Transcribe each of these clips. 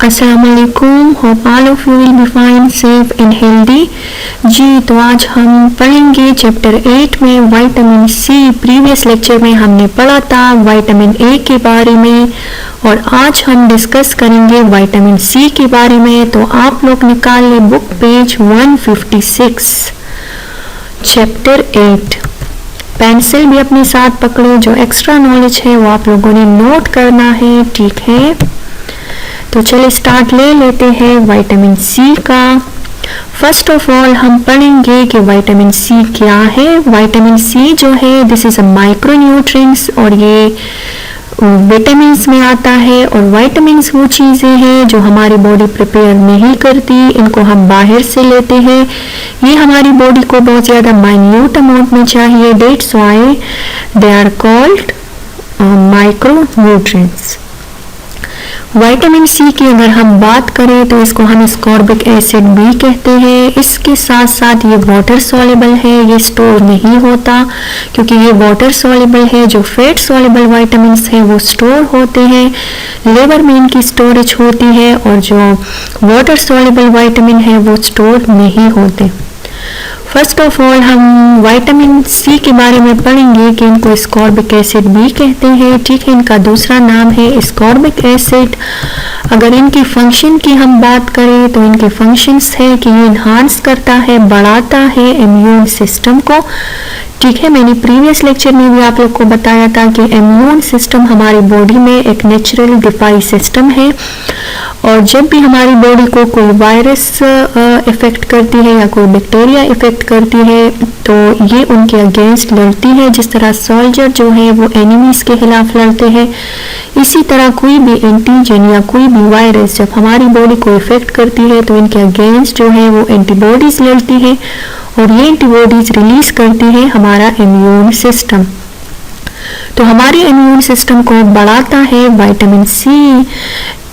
अस्सलामुअलैकुम, hope all of you will be fine, safe and healthy. जी तो आज हम पढ़ेंगे चैप्टर 8 में विटामिन सी। प्रीवियस लेक्चर में हमने पढ़ा था विटामिन ए के बारे में और आज हम डिस्कस करेंगे विटामिन सी के बारे में। तो आप लोग निकाल लें बुक पेज 156 चैप्टर 8। पेंसिल भी अपने साथ पकड़ो, जो एक्स्ट्रा नॉलेज है वो आप लोगों ने नोट करना है, ठीक है। तो चलिए स्टार्ट ले लेते हैं विटामिन सी का। फर्स्ट ऑफ ऑल हम पढ़ेंगे कि विटामिन सी क्या है। विटामिन सी जो है this is a micro nutrients और ये विटामिन्स में आता है। और विटामिन्स वो चीज़ें हैं जो हमारी बॉडी प्रिपेयर नहीं करती, इनको हम बाहर से लेते हैं। ये हमारी बॉडी को बहुत ज़्यादा माइन्यूट अमाउंट में चाहिए, that's why they are called micro nutrients. Vitamin C की अगर हम बात करें तो इसको हम स्कॉर्बिक एसिड भी कहते हैं। इसके साथ साथ ये वाटर सॉल्युबल है, ये स्टोर नहीं होता क्योंकि ये वाटर सॉल्युबल है। जो फैट सॉल्युबल विटामिन्स हैं वो स्टोर होते हैं, लिवर में इनकी स्टोरेज होती है, और जो वाटर सॉल्युबल विटामिन है वो स्टोर नहीं होते। फर्स्ट ऑफ ऑल हम विटामिन सी के बारे में पढ़ेंगे कि इनको स्कॉर्बिक एसिड भी कहते हैं, ठीक है। इनका दूसरा नाम है स्कॉर्बिक एसिड। अगर इनकी फंक्शन की हम बात करें तो इनके फंक्शंस है कि ये इन्हांस करता है, बढ़ाता है इम्यून सिस्टम को, ठीक है। मैंने प्रीवियस लेक्चर में भी आप लोग को बताया था कि इम्यून सिस्टम हमारी बॉडी में एक नेचुरल डिफाइस सिस्टम है, और जब भी हमारी बॉडी को कोई वायरस इफेक्ट करती है या कोई बैक्टीरिया इफेक्ट करती है तो ये उनके अगेंस्ट लड़ती है। जिस तरह सोल्जर जो है वो एनिमीज के खिलाफ लड़ते हैं, इसी तरह कोई भी एंटीजन या कोई भी वायरस जब हमारी बॉडी को इफेक्ट करती है तो इनके अगेंस्ट जो है वो एंटीबॉडीज लड़ती है, और ये एंटीबॉडीज रिलीज करती है हमारा इम्यून सिस्टम। तो हमारे इम्यून सिस्टम को बढ़ाता है विटामिन सी,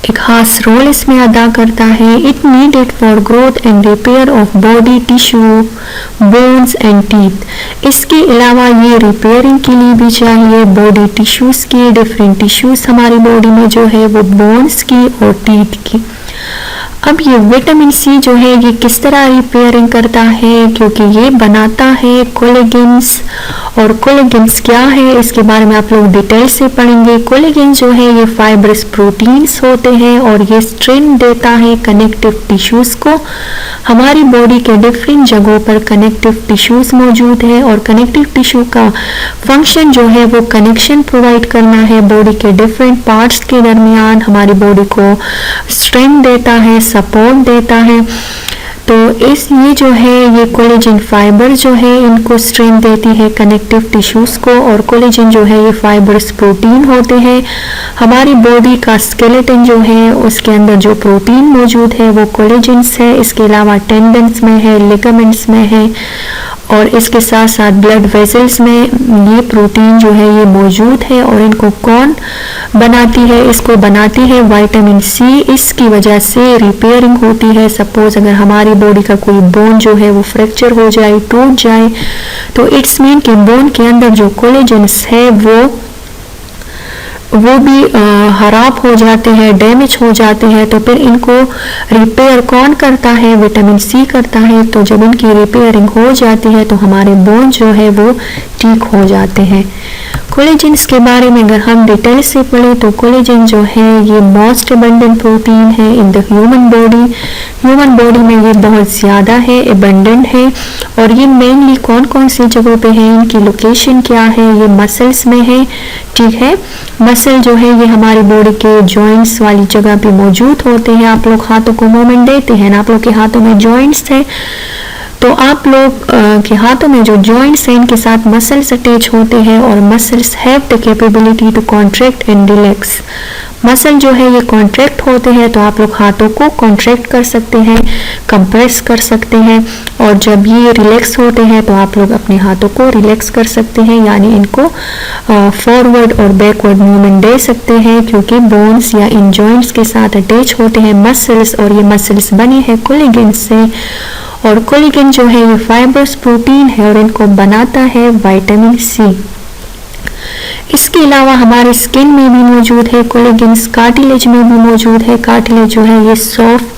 एक खास रोल इसमें अदा करता है। It needed for growth and repair of body tissue, bones and teeth. इसके अलावा ये रिपेयरिंग के लिए भी चाहिए बॉडी टिश्यूज की, डिफरेंट टिश्यूज हमारी बॉडी में जो है वो बोन्स की और टीथ की। अब ये विटामिन सी जो है ये किस तरह रिपेयरिंग करता है, क्योंकि ये बनाता है कोलेजेंस। और कोलेजेंस क्या है इसके बारे में आप लोग डिटेल से पढ़ेंगे। कोलेजन जो है ये फाइब्रस प्रोटीन्स होते हैं और ये स्ट्रेंथ देता है कनेक्टिव टिश्यूज को। हमारी बॉडी के डिफरेंट जगहों पर कनेक्टिव टिश्यूज मौजूद है, और कनेक्टिव टिश्यू का फंक्शन जो है वो कनेक्शन प्रोवाइड करना है बॉडी के डिफरेंट पार्ट्स के दरमियान। हमारी बॉडी को स्ट्रेंथ देता है, सपोर्ट देता है। तो ये जो है ये कोलेजन फाइबर जो है इनको स्ट्रेंथ देती है कनेक्टिव टिश्यूज को, और कोलेजन जो है ये फाइबर्स प्रोटीन होते हैं। हमारी बॉडी का स्केलेटन जो है उसके अंदर जो प्रोटीन मौजूद है वो कोलेजन्स है। इसके अलावा टेंडन्स में है, लिगामेंट्स में है, और इसके साथ साथ ब्लड वेसल्स में ये प्रोटीन जो है ये मौजूद है। और इनको कौन बनाती है? इसको बनाती है विटामिन सी। इसकी वजह से रिपेयरिंग होती है। सपोज अगर हमारी बॉडी का कोई बोन जो है वो फ्रैक्चर हो जाए, टूट जाए, तो इट्स मीन कि बोन के अंदर जो कोलेजन्स है वो भी खराब हो जाते हैं, डैमेज हो जाते हैं। तो फिर इनको रिपेयर कौन करता है? विटामिन सी करता है। तो जब इनकी रिपेयरिंग हो जाती है तो हमारे बोन जो है वो ठीक हो जाते हैं। कोलेजन्स के बारे में अगर हम डिटेल से पढ़ें तो कोलेजन जो है ये मोस्ट अबंडेंट प्रोटीन है in the human body. Human body में ये बहुत ज़्यादा है, अबंडेंट है। और ये मेनली कौन कौन सी जगहों पे है, इनकी लोकेशन क्या है? ये मसल्स में है, ठीक है। मसल जो है ये हमारी बॉडी के जॉइंट्स वाली जगह पे मौजूद होते हैं। आप लोग हाथों को मूवमेंट देते हैं ना, आप लोग के हाथों में जॉइंट्स है, तो आप लोग के हाथों में जो जॉइंट्स हैं इनके साथ मसल्स अटैच होते हैं, और muscles have the capability to contract and relax. Muscle जो है ये कॉन्ट्रैक्ट होते हैं तो आप लोग हाथों को कॉन्ट्रैक्ट कर सकते हैं, कंप्रेस कर सकते हैं, और जब ये रिलैक्स होते हैं तो आप लोग अपने हाथों को रिलैक्स कर सकते हैं, यानी इनको फॉरवर्ड और बैकवर्ड मूवमेंट दे सकते हैं, क्योंकि बोन्स या इन जॉइंट्स के साथ अटैच होते हैं मसल्स, और ये मसल्स बनी है कोलेजन से। और कोलेजन जो है ये फाइबर्स प्रोटीन है और इनको बनाता है विटामिन सी। इसके अलावा हमारे स्किन में भी मौजूद है कोलेजन्स, कार्टिलेज में भी मौजूद है। कार्टिलेज जो है ये सॉफ्ट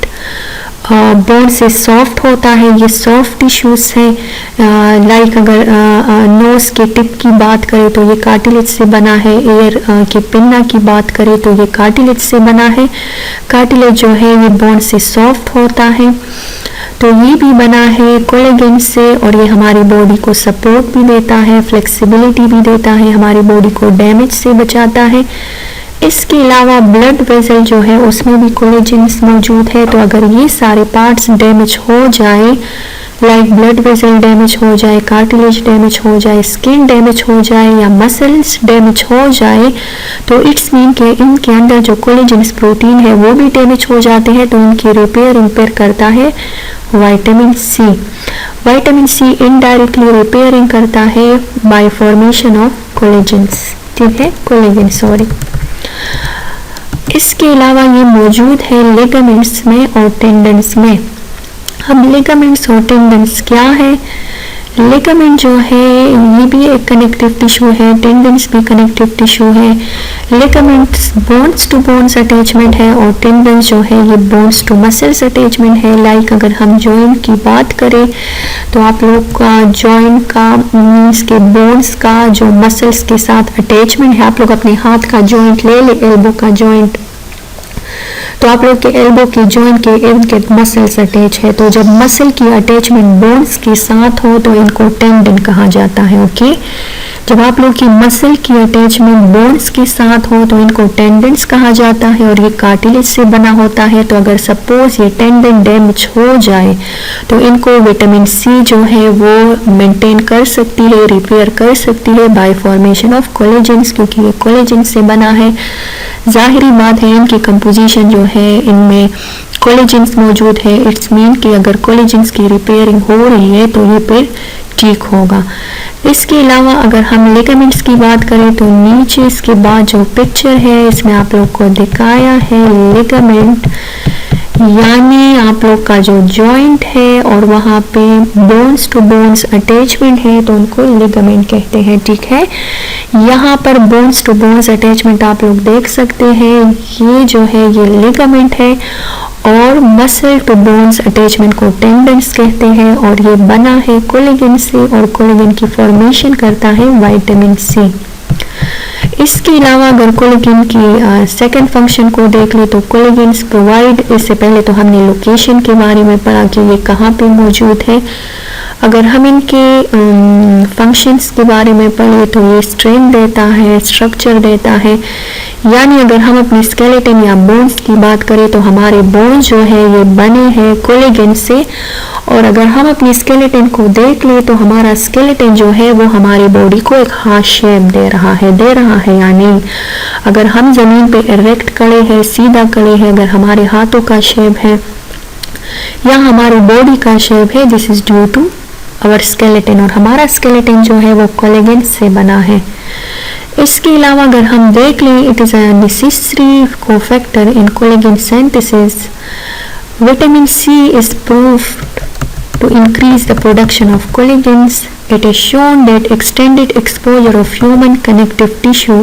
बोन से सॉफ्ट होता है, ये सॉफ्ट टिश्यूज है। लाइक अगर नोज के टिप की बात करें तो ये कार्टिलेज से बना है, ईयर के पिन्ना की बात करें तो ये कार्टिलेज से बना है। कार्टिलेज जो है ये बोन से सॉफ्ट होता है, तो ये भी बना है कोलेजन से, और ये हमारी बॉडी को सपोर्ट भी देता है, फ्लेक्सिबिलिटी भी देता है, हमारी बॉडी को डैमेज से बचाता है। इसके अलावा ब्लड वेसल जो है उसमें भी कोलेजन्स मौजूद है, तो अगर ये सारे पार्ट्स डैमेज हो जाए, लाइक ब्लड वेसल डैमेज हो जाए, कार्टिलेज डैमेज हो जाए, स्किन डैमेज हो जाए या मसल्स डैमेज हो जाए, तो इट्स मीन के इनके अंदर जो कोलेजन्स प्रोटीन है वो भी डैमेज हो जाते हैं, तो उनकी रिपेयर करता है vitamin C. Vitamin C indirectly repairing करता है बाय फॉर्मेशन ऑफ कोलेजन्स, ठीक है, कोलेजन सॉरी। इसके अलावा ये मौजूद है लिगामेंट्स में और टेंडन्स में। अब लिगामेंट्स और टेंडन्स क्या है? लिगामेंट जो है ये भी एक कनेक्टिव टिश्यू है, टेंडन्स भी कनेक्टिव टिश्यू है। Ligaments bones to bones attachment है और टेंडन्स जो है ये बोन्स टू मसल्स अटैचमेंट है। लाइक अगर हम जॉइंट की बात करें तो आप लोग का जॉइंट का मीन्स के बोन्स का जो मसल्स के साथ अटैचमेंट है, आप लोग अपने हाथ का जॉइंट ले ले, एल्बो का जॉइंट, तो आप लोग के एल्बो के जॉइंट के इर्द गिर्द मसल्स अटैच है, तो जब मसल की अटैचमेंट बोन्स के साथ हो तो इनको टेंडन कहा जाता है। ओके, जब आप लोग की मसल की अटैचमेंट बोन्स के साथ हो तो इनको टेंडन्स कहा जाता है, और ये कार्टिलेज से बना होता है। तो अगर सपोज ये टेंडन डैमेज हो जाए तो इनको विटामिन सी जो है वो मेंटेन कर सकती है, रिपेयर कर सकती है बाय फॉर्मेशन ऑफ कोलेजन्स, क्योंकि ये कोलेजन से बना है। जाहिरी बात है इनकी कंपोजिशन जो है इनमें कोलेजन्स मौजूद है, इट्स मीन कि अगर कोलेजन्स की रिपेयरिंग हो रही है तो ये फिर ठीक होगा। इसके अलावा अगर हम लिगामेंट्स की बात करें तो नीचे इसके बाद जो पिक्चर है इसमें आप लोग को दिखाया है लिगामेंट, यानी आप लोग का जो जॉइंट है और वहाँ पे बोन्स टू बोन्स अटैचमेंट है तो उनको लिगामेंट कहते हैं, ठीक है। यहाँ पर बोन्स टू बोन्स अटैचमेंट आप लोग देख सकते हैं, ये जो है ये लिगामेंट है, और मसल टू बोन्स अटैचमेंट को टेंडन्स कहते हैं, और ये बना है कोलेजन से, और कोलेजन की फॉर्मेशन करता है विटामिन सी। इसके अलावा अगर कोलेजन की सेकंड फंक्शन को देख ले तो कोलेजन्स प्रोवाइड, इससे पहले तो हमने लोकेशन के बारे में पढ़ा कि ये कहाँ पे मौजूद है। अगर हम इनके फंक्शंस के बारे में पढ़े तो ये स्ट्रेंथ देता है, स्ट्रक्चर देता है, यानी अगर हम अपनी स्केलेटन या बोन्स की बात करें तो हमारे बोन्स जो है ये बने हैं कोलेजन से, और अगर हम अपनी स्केलेटन को देख ले तो हमारा स्केलेटन जो है वो हमारी बॉडी को एक हार्ट शेप दे रहा है, यानी अगर हम जमीन पे इरेक्ट खड़े हैं, सीधा खड़े हैं, अगर हमारे हाथों का शेप है या हमारी बॉडी का शेप है, this is due to our skeleton, और हमारा स्केलेटन जो है वो कोलेजन से बना है। इसके अलावा अगर हम देख लें, it is a necessary cofactor in collagen synthesis. Vitamin C is proved to increase the production of collagens. It is shown that extended exposure of human connective tissue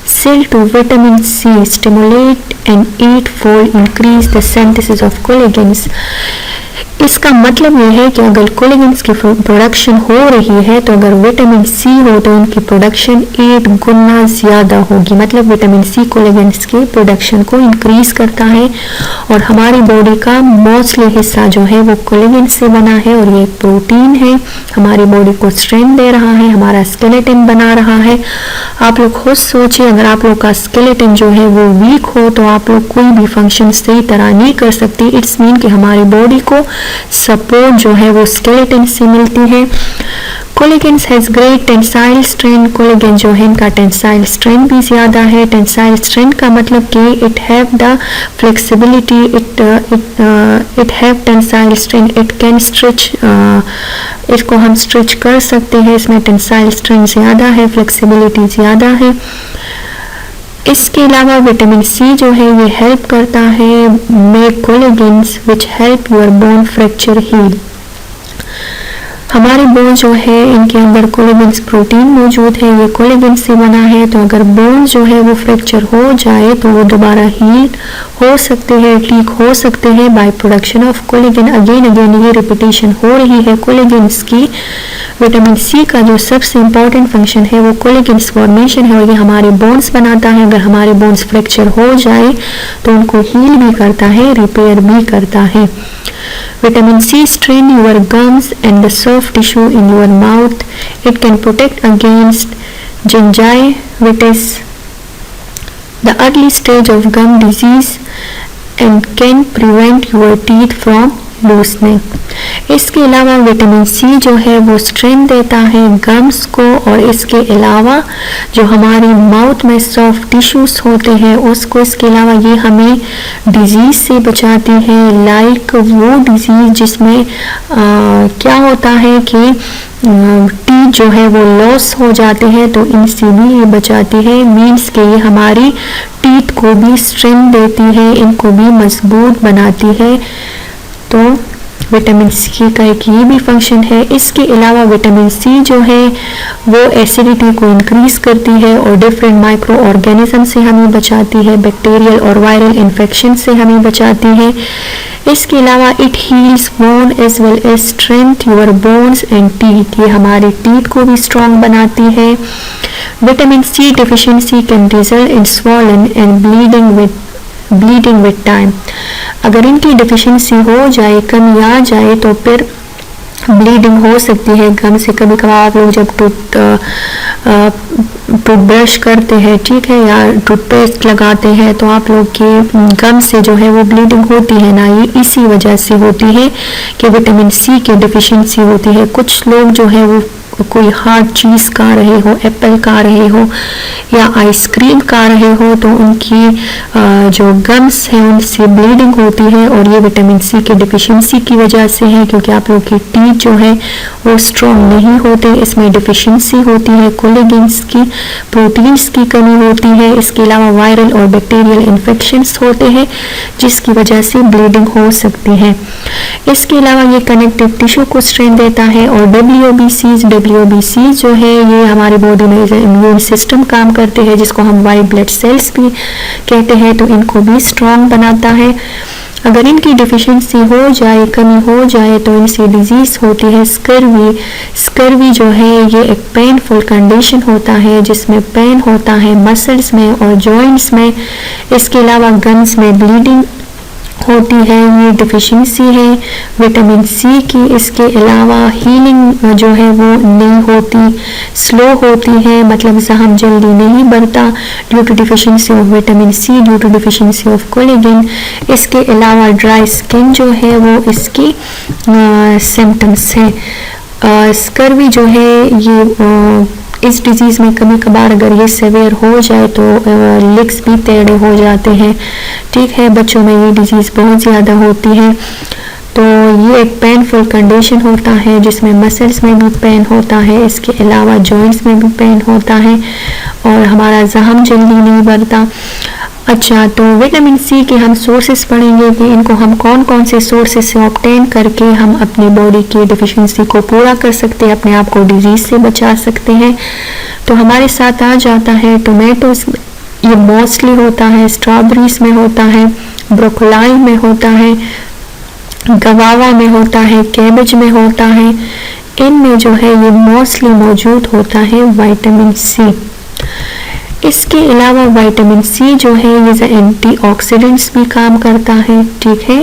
cell to vitamin C stimulate an 8-fold increase the synthesis of collagens. इसका मतलब यह है कि अगर कोलेजन्स की production हो रही है तो अगर विटामिन सी हो तो उनकी प्रोडक्शन 8 गुना ज़्यादा होगी। मतलब विटामिन सी कोलेजन्स की प्रोडक्शन को इंक्रीज करता है, और हमारी बॉडी का मोस्टली हिस्सा जो है वो कोलेजन से बना है, और ये एक प्रोटीन है, हमारी बॉडी को स्ट्रेंथ दे रहा है, हमारा स्केलेटन बना रहा है। आप लोग खुद सोचिए, अगर आप लोग का स्केलेटन जो है वो वीक हो तो आप लोग कोई भी फंक्शन सही तरह नहीं कर सकती। इट्स मीन कि हमारी बॉडी को सपोर्ट जो है वो स्केलेटन से मिलती है। Collagen has great tensile strength, collagen जो है इनका टेंसाइल स्ट्रेंथ भी ज़्यादा है। टेंसाइल स्ट्रेंथ का मतलब कि it have the flexibility, it have tensile strength, it can stretch, इसको हम स्ट्रेच कर सकते हैं, इसमें टेंसाइल स्ट्रेंथ ज़्यादा है, फ्लेक्सिबिलिटी ज़्यादा है। इसके अलावा विटामिन सी जो है ये हेल्प करता है make collagens which help your bone fracture heal. हमारे बोन जो है इनके अंदर कोलेजन्स प्रोटीन मौजूद है, ये कोलेजन से बना है। तो अगर बोन जो है वो फ्रैक्चर हो जाए तो वो दोबारा हील हो सकते हैं, ठीक हो सकते हैं by production of collagen. Again ये रिपीटेशन हो रही है कोलेजन्स की। विटामिन सी का जो सबसे इम्पोर्टेंट फंक्शन है वो कोलेजन्स फॉर्मेशन है और ये हमारे बोन्स बनाता है। अगर हमारे बोन्स फ्रैक्चर हो जाए तो उनको हील भी करता है, रिपेयर भी करता है। Vitamin C strengthens your gums and the soft tissue in your mouth. It can protect against gingivitis, the early stage of gum disease, and can prevent your teeth from loosening. इसके अलावा vitamin C जो है वो strength देता है gums को, और इसके अलावा जो हमारी माउथ में सॉफ्ट टिश्यूज होते हैं उसको, इसके अलावा ये हमें डिजीज से बचाती है, लाइक वो डिजीज जिसमें क्या होता है कि टीथ जो है वो लॉस हो जाते हैं, तो इनसे भी ये बचाती है। मीन्स के ये हमारी टीथ को भी स्ट्रेंथ देती है, इनको भी मजबूत बनाती है। तो विटामिन सी का एक ये भी फंक्शन है। इसके अलावा विटामिन सी जो है वो एसिडिटी को इंक्रीज करती है और डिफरेंट माइक्रो ऑर्गेनिज्म से हमें बचाती है, बैक्टीरियल और वायरल इन्फेक्शन से हमें बचाती है। इसके अलावा it heals bone as well as strength your bones and teeth, ये हमारे टीथ को भी स्ट्रॉन्ग बनाती है। Vitamin C deficiency can result in swollen and bleeding with time. अगर इनकी डिफिशिएंसी हो जाए, कमी आ जाए, तो फिर ब्लीडिंग हो सकती है गम से। कभी कभार आप लोग जब टूथब्रश करते हैं, ठीक है, या टूथपेस्ट लगाते हैं, तो आप लोग के गम से जो है वो ब्लीडिंग होती है ना, ये इसी वजह से होती है कि विटामिन सी की डिफिशिएंसी होती है। कुछ लोग जो है वो कोई हार्ड चीज़ खा रहे हो, एप्पल खा रहे हो या आइसक्रीम खा रहे हो, तो उनकी जो गम्स है उनसे ब्लीडिंग होती है, और ये विटामिन सी की डिफिशिएंसी की वजह से है, क्योंकि आप लोग की टीथ जो है वो स्ट्रॉन्ग नहीं होते, इसमें डिफिशिएंसी होती है, कोलेजन्स की, प्रोटीन्स की कमी होती है। इसके अलावा वायरल और बैक्टीरियल इन्फेक्शंस होते हैं जिसकी वजह से ब्लीडिंग हो सकती है। इसके अलावा ये कनेक्टिव टिश्यू को स्ट्रेंथ देता है, और WBC जो है ये हमारी बॉडी में इम्यून सिस्टम काम करते हैं, जिसको हम वाइट ब्लड सेल्स भी कहते हैं, तो इनको भी स्ट्रॉन्ग बनाता है। अगर इनकी डिफिशिएंसी हो जाए, कमी हो जाए, तो इनसे डिजीज होती है स्कर्वी। स्कर्वी जो है ये एक पेनफुल कंडीशन होता है जिसमें पेन होता है मसल्स में और जॉइंट्स में। इसके अलावा गम्स में ब्लीडिंग होती है, ये डिफिशिएंसी है विटामिन सी की। इसके अलावा हीलिंग जो है वो नहीं होती, स्लो होती है, मतलब जख्म जल्दी नहीं बढ़ता due to deficiency of vitamin C, due to deficiency of collagen. इसके अलावा ड्राई स्किन जो है वो इसकी सिम्टम्स है। स्कर्वी जो है ये इस डिजीज़ में कभी कभार अगर ये सेवियर हो जाए तो लिग्स भी टेढ़े हो जाते हैं, ठीक है, बच्चों में ये डिजीज़ बहुत ज़्यादा होती है। तो ये एक पेनफुल कंडीशन होता है जिसमें मसल्स में भी पेन होता है, इसके अलावा जॉइंट्स में भी पेन होता है, और हमारा जख्म जल्दी नहीं बढ़ता। अच्छा, तो विटामिन सी के हम सोर्सेस पढ़ेंगे कि इनको हम कौन कौन से सोर्सेस से ऑब्टेन करके हम अपनी बॉडी की डिफिशिएंसी को पूरा कर सकते हैं, अपने आप को डिजीज से बचा सकते हैं। तो हमारे साथ आ जाता है टोमेटोज, ये मोस्टली होता है, स्ट्रॉबेरीज में होता है, ब्रोकोली में होता है, गवावा में होता है, कैबेज में होता है। इनमें जो है ये मोस्टली मौजूद होता है विटामिन सी। इसके अलावा विटामिन सी जो है ये एंटीऑक्सीडेंट्स भी काम करता है, ठीक है।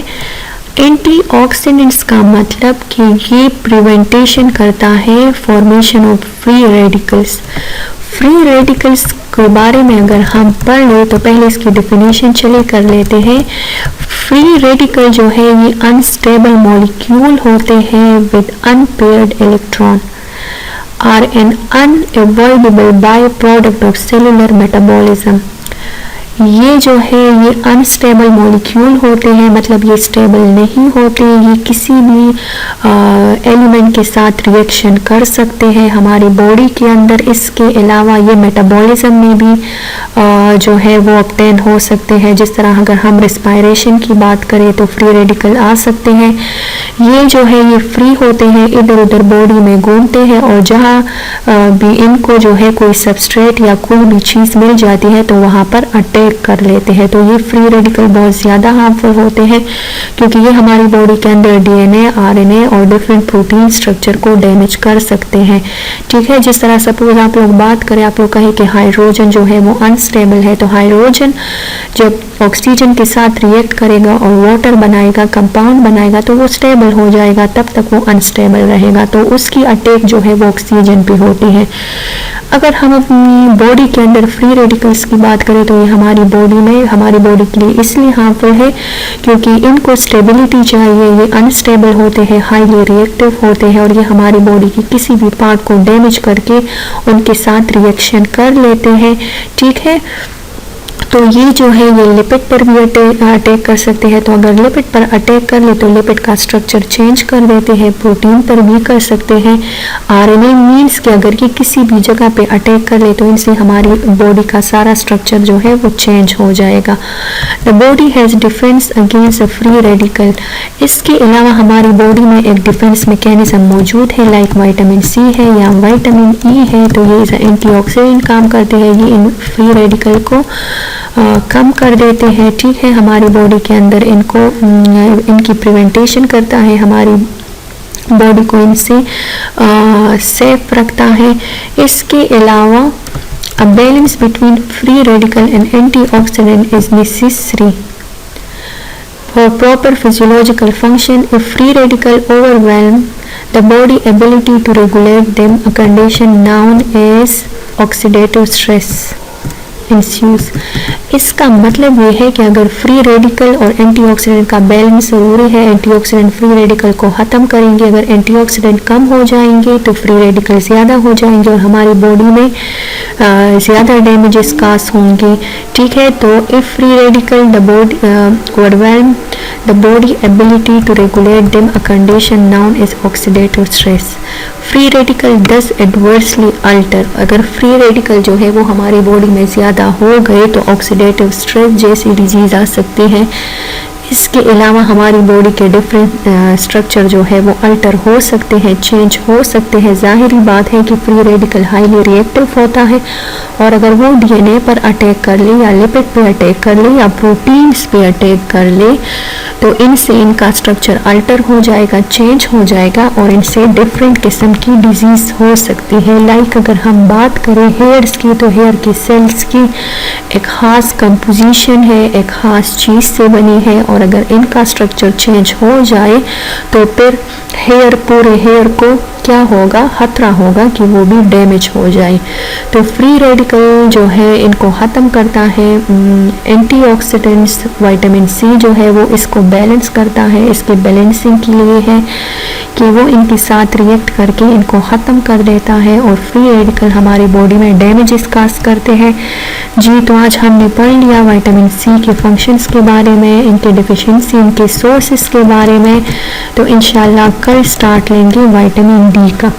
एंटीऑक्सीडेंट्स का मतलब कि ये प्रिवेंटेशन करता है formation of free radicals. Free radicals के बारे में अगर हम पढ़ लें तो पहले इसकी डेफिनेशन चले कर लेते हैं। फ्री रेडिकल जो है ये अनस्टेबल मॉलिक्यूल होते हैं with unpaired electron, are an unavoidable byproduct of cellular metabolism. ये जो है ये अनस्टेबल मॉलिक्यूल होते हैं, मतलब ये स्टेबल नहीं होते, ये किसी भी एलिमेंट के साथ रिएक्शन कर सकते हैं हमारी बॉडी के अंदर। इसके अलावा ये मेटाबॉलिज्म में भी जो है वो ऑब्टेन हो सकते हैं। जिस तरह अगर हम रेस्पायरेशन की बात करें तो फ्री रेडिकल आ सकते हैं। ये जो है ये फ्री होते हैं, इधर उधर बॉडी में घूमते हैं और जहाँ भी इनको जो है कोई सबस्ट्रेट या कोई भी चीज़ मिल जाती है तो वहाँ पर अटैक कर लेते हैं। तो ये फ्री रेडिकल बहुत ज़्यादा हार्मफुल होते हैं क्योंकि ये हमारी बॉडी के अंदर डीएनए, आरएनए और डिफरेंट प्रोटीन स्ट्रक्चर को डैमेज कर सकते हैं। ठीक है, जिस तरह सपोज आप लोग बात करें, आप लोग कहें कि हाइड्रोजन जो है वो अनस्टेबल है, तो हाइड्रोजन जब ऑक्सीजन के साथ रिएक्ट करेगा और वाटर बनाएगा, कंपाउंड बनाएगा, तो वो स्टेबल हो जाएगा, तब तक वो अनस्टेबल रहेगा। तो उसकी अटैक जो है वो ऑक्सीजन पे होती है। अगर हम अपनी बॉडी के अंदर फ्री रेडिकल्स की बात करें तो ये हमारी बॉडी में, हमारी बॉडी के लिए इसलिए हार्मफुल है क्योंकि इनको स्टेबिलिटी चाहिए, ये अनस्टेबल होते हैं, हाईली रिएक्टिव होते हैं और ये हमारी बॉडी की किसी भी पार्ट को डैमेज करके उनके साथ रिएक्शन कर लेते हैं। ठीक है, तो ये जो है ये लिपिड पर भी अटैक कर सकते हैं। तो अगर लिपिड पर अटैक कर ले तो लिपिड का स्ट्रक्चर चेंज कर देते हैं। प्रोटीन पर भी कर सकते हैं। आरएनए मीन्स कि अगर ये किसी भी जगह पे अटैक कर ले तो इनसे हमारी बॉडी का सारा स्ट्रक्चर जो है वो चेंज हो जाएगा। The body has defence against a free radical. इसके अलावा हमारी बॉडी में एक डिफेंस मैकेनिज्म मौजूद है, लाइक विटामिन सी है या विटामिन ई है। तो ये एंटीऑक्सीडेंट काम करते हैं, ये इन फ्री रेडिकल को कम कर देते हैं। ठीक है, हमारी बॉडी के अंदर इनकी प्रिवेंटेशन करता है, हमारी बॉडी को इनसे सेफ रखता है। इसके अलावा a balance between free radical and antioxidant is necessary for proper physiological function. If free radical overwhelm the body ability to regulate them, a condition known as oxidative stress ensues. इसका मतलब ये है कि अगर फ्री रेडिकल और antioxidant का balance ज़रूरी है, एंटीऑक्सीडेंट फ्री रेडिकल को ख़त्म करेंगे। अगर एंटीऑक्सीडेंट कम हो जाएंगे तो फ्री रेडिकल ज़्यादा हो जाएंगे और हमारी बॉडी में ज़्यादा डैमेजेस काज होंगे। ठीक है, तो if free radical the body overwhelm the body ability to regulate them, a condition known is oxidative stress. Free radical does adversely alter. अगर फ्री रेडिकल जो है वो हमारी बॉडी में ज़्यादा हो गए तो ऑक्सीडेटिव स्ट्रेस जैसी डिजीज़ आ सकती है। इसके अलावा हमारी बॉडी के डिफरेंट स्ट्रक्चर जो है वो अल्टर हो सकते हैं, चेंज हो सकते हैं। ज़ाहिरी बात है कि फ्री रेडिकल हाईली रिएक्टिव होता है और अगर वो डीएनए पर अटैक कर ले या लिपिड पे अटैक कर ले या प्रोटीन्स पे अटैक कर ले तो इनसे इनका स्ट्रक्चर अल्टर हो जाएगा, चेंज हो जाएगा और इनसे डिफरेंट किस्म की डिजीज़ हो सकती है। लाइक अगर हम बात करें हेयर्स की तो हेयर के सेल्स की एक ख़ास कंपोजिशन है, एक ख़ास चीज़ से बनी है और अगर इनका स्ट्रक्चर चेंज हो जाए तो फिर पूरे हेयर को क्या होगा, खतरा होगा कि वो भी डैमेज हो जाए। तो फ्री रेडिकल जो है इनको ख़त्म करता है। एंटीऑक्सीडेंट्स विटामिन सी जो है वो इसको बैलेंस करता है, इसके बैलेंसिंग के लिए है कि वो इनके साथ रिएक्ट करके इनको ख़त्म कर देता है और फ्री रेडिकल हमारी बॉडी में डैमेजेस काज करते हैं। जी, तो आज हमने पढ़ लिया विटामिन सी के फंक्शंस के बारे में, इनके डिफिशिएंसी, इनके सोर्सेस के बारे में। तो इंशाल्लाह कल स्टार्ट लेंगे विटामिन डी का।